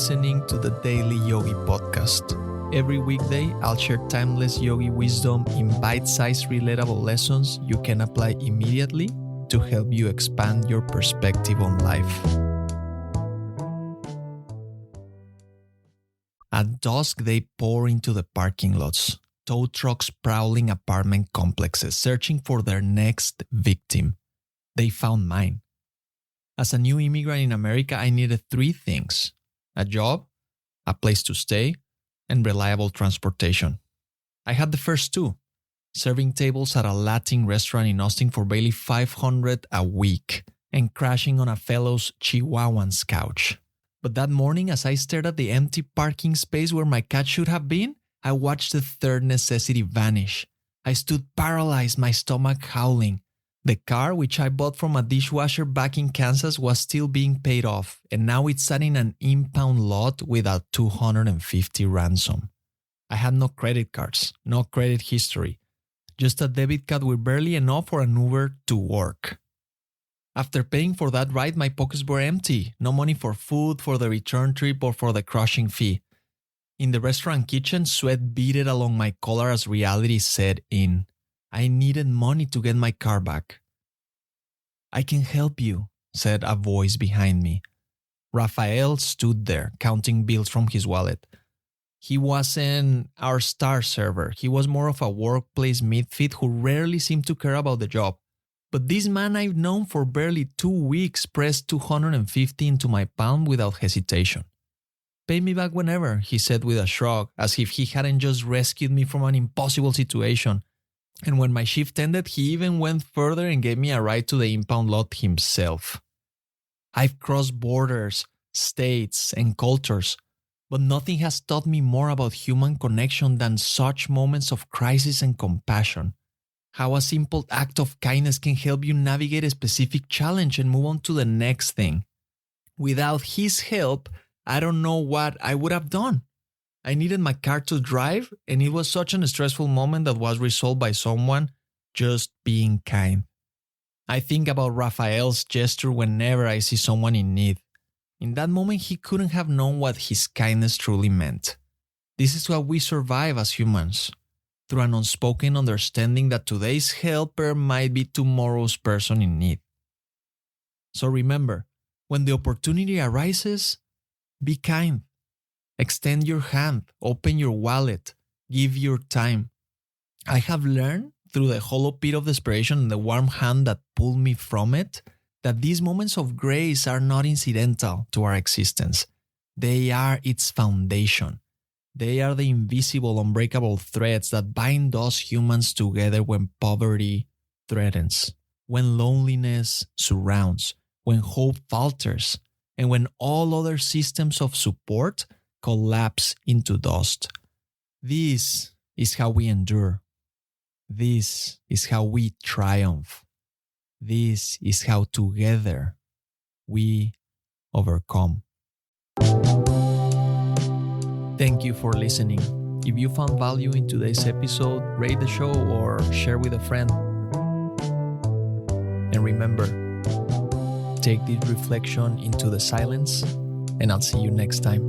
listening to the Daily Yogi podcast. Every weekday, I'll share timeless yogi wisdom in bite-sized relatable lessons you can apply immediately to help you expand your perspective on life. At dusk, they pour into the parking lots, tow trucks prowling apartment complexes, searching for their next victim. They found mine. As a new immigrant in America, I needed three things: a job, a place to stay, and reliable transportation. I had the first two, serving tables at a Latin restaurant in Austin for barely $500 a week and crashing on a fellow's Chihuahuan's couch. But that morning, as I stared at the empty parking space where my cat should have been, I watched the third necessity vanish. I stood paralyzed, my stomach howling. The car, which I bought from a dishwasher back in Kansas, was still being paid off, and now it sat in an impound lot with a $250 ransom. I had no credit cards, no credit history, just a debit card with barely enough for an Uber to work. After paying for that ride, my pockets were empty. No money for food, for the return trip, or for the crushing fee. In the restaurant kitchen, sweat beaded along my collar as reality set in. I needed money to get my car back. "I can help you," said a voice behind me. Rafael stood there, counting bills from his wallet. He wasn't our star server. He was more of a workplace misfit who rarely seemed to care about the job. But this man I've known for barely 2 weeks pressed $250 into my palm without hesitation. "Pay me back whenever," he said with a shrug, as if he hadn't just rescued me from an impossible situation. And when my shift ended, he even went further and gave me a ride to the impound lot himself. I've crossed borders, states, and cultures, but nothing has taught me more about human connection than such moments of crisis and compassion. How a simple act of kindness can help you navigate a specific challenge and move on to the next thing. Without his help, I don't know what I would have done. I needed my car to drive, and it was such a stressful moment that was resolved by someone just being kind. I think about Rafael's gesture whenever I see someone in need. In that moment, he couldn't have known what his kindness truly meant. This is how we survive as humans, through an unspoken understanding that today's helper might be tomorrow's person in need. So remember, when the opportunity arises, be kind. Extend your hand, open your wallet, give your time. I have learned through the hollow pit of desperation and the warm hand that pulled me from it that these moments of grace are not incidental to our existence. They are its foundation. They are the invisible, unbreakable threads that bind us humans together when poverty threatens, when loneliness surrounds, when hope falters, and when all other systems of support collapse into dust. This is how we endure. This is how we triumph. This is how together we overcome. Thank you for listening. If you found value in today's episode, rate the show or share with a friend. And remember, take this reflection into the silence, and I'll see you next time.